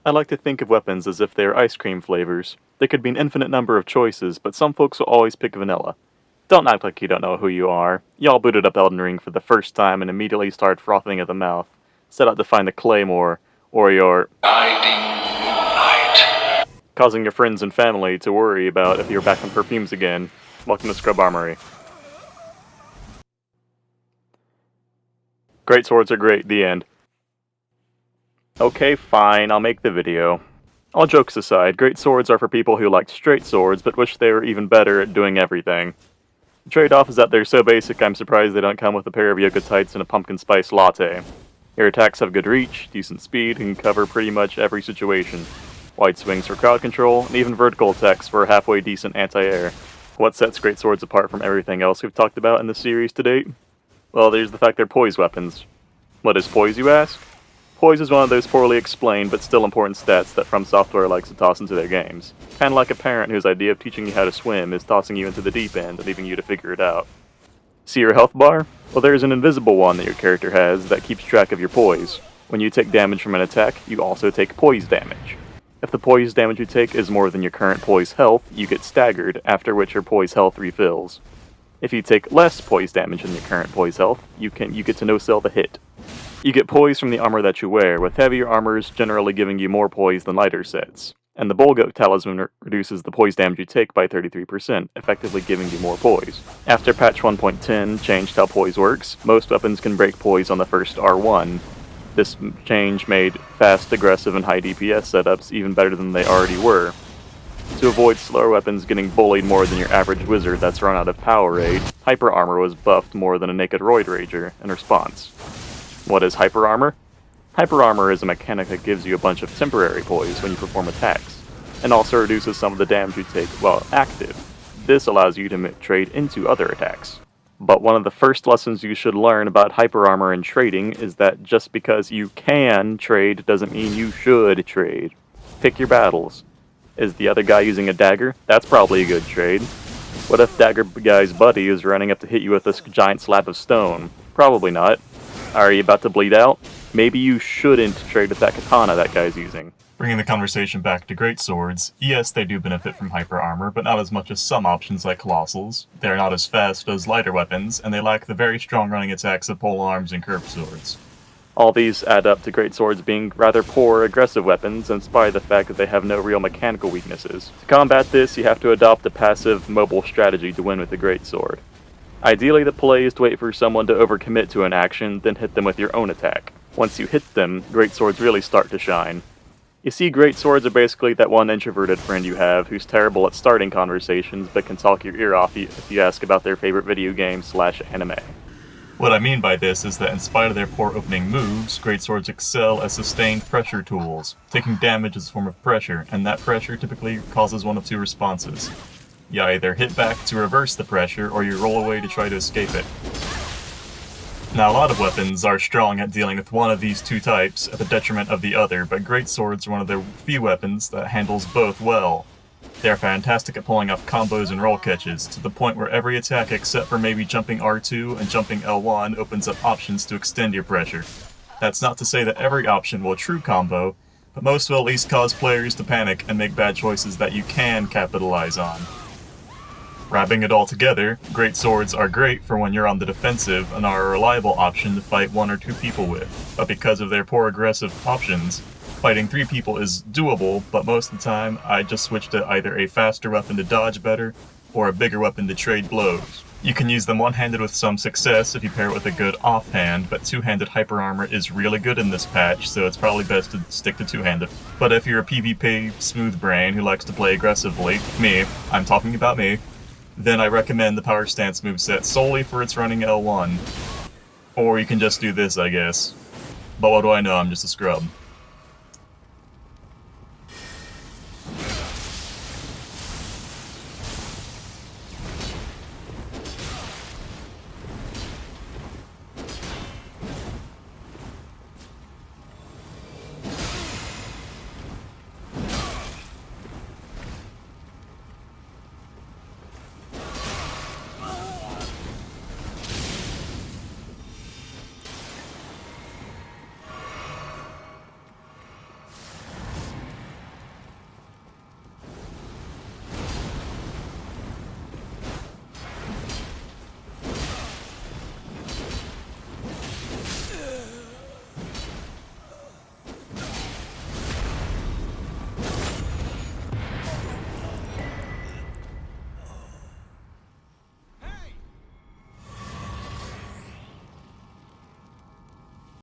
I like to think of weapons as if they are ice cream flavors. There could be an infinite number of choices, but some folks will always pick vanilla. Don't act like you don't know who you are. Y'all booted up Elden Ring for the first time and immediately started frothing at the mouth. Set out to find the Claymore, or your Guiding moonlight. causing your friends and family to worry about if you're back on perfumes again. Welcome to Scrub Armory. Greatswords are great, the end. Okay, fine, I'll make the video. All jokes aside, greatswords are for people who like straight swords but wish they were even better at doing everything. The trade-off is that they're so basic I'm surprised they don't come with a pair of yoga tights and a pumpkin spice latte. Your attacks have good reach, decent speed, and can cover pretty much every situation. Wide swings for crowd control, and even vertical attacks for a halfway decent anti-air. What sets greatswords apart from everything else we've talked about in this series to date? Well, there's the fact they're poise weapons. What is poise, you ask? Poise is one of those poorly explained but still important stats that From Software likes to toss into their games. Kinda like a parent whose idea of teaching you how to swim is tossing you into the deep end and leaving you to figure it out. See your health bar? Well, there's an invisible one that your character has that keeps track of your poise. When you take damage from an attack, you also take poise damage. If the poise damage you take is more than your current poise health, you get staggered, after which your poise health refills. If you take less poise damage than your current poise health, you get to no-sell the hit. You get poise from the armor that you wear, with heavier armors generally giving you more poise than lighter sets. And the Bullgoat Talisman reduces the poise damage you take by 33%, effectively giving you more poise. After patch 1.10 changed how poise works, most weapons can break poise on the first R1. This change made fast, aggressive, and high DPS setups even better than they already were. To avoid slower weapons getting bullied more than your average wizard that's run out of Powerade, Hyper Armor was buffed more than a naked Roid Rager in response. What is Hyper Armor? Hyper Armor is a mechanic that gives you a bunch of temporary poise when you perform attacks, and also reduces some of the damage you take while active. This allows you to trade into other attacks. But one of the first lessons you should learn about Hyper Armor and trading is that just because you can trade doesn't mean you should trade. Pick your battles. Is the other guy using a dagger? That's probably a good trade. What if dagger guy's buddy is running up to hit you with this giant slab of stone? Probably not. Are you about to bleed out? Maybe you shouldn't trade with that katana that guy's using. Bringing the conversation back to greatswords, yes, they do benefit from hyper armor, but not as much as some options like colossals. They're not as fast as lighter weapons, and they lack the very strong running attacks of pole arms and curved swords. All these add up to greatswords being rather poor aggressive weapons, in spite of the fact that they have no real mechanical weaknesses. To combat this, you have to adopt a passive, mobile strategy to win with the greatsword. Ideally, the play is to wait for someone to overcommit to an action, then hit them with your own attack. Once you hit them, greatswords really start to shine. You see, greatswords are basically that one introverted friend you have who's terrible at starting conversations but can talk your ear off if you ask about their favorite video game/anime. What I mean by this is that in spite of their poor opening moves, greatswords excel as sustained pressure tools. Taking damage is a form of pressure, and that pressure typically causes one of two responses. You either hit back to reverse the pressure, or you roll away to try to escape it. Now, a lot of weapons are strong at dealing with one of these two types at the detriment of the other, but greatswords are one of the few weapons that handles both well. They are fantastic at pulling off combos and roll catches, to the point where every attack except for maybe jumping R2 and jumping L1 opens up options to extend your pressure. That's not to say that every option will true combo, but most will at least cause players to panic and make bad choices that you can capitalize on. Wrapping it all together, greatswords are great for when you're on the defensive and are a reliable option to fight 1 or 2 people with, but because of their poor aggressive options, fighting 3 people is doable, but most of the time I just switch to either a faster weapon to dodge better, or a bigger weapon to trade blows. You can use them one-handed with some success if you pair it with a good offhand, but two-handed hyper armor is really good in this patch, so it's probably best to stick to two-handed. But if you're a PvP smooth brain who likes to play aggressively, me, I'm talking about me, then I recommend the Power Stance moveset solely for its running L1. Or you can just do this, I guess. But what do I know, I'm just a scrub.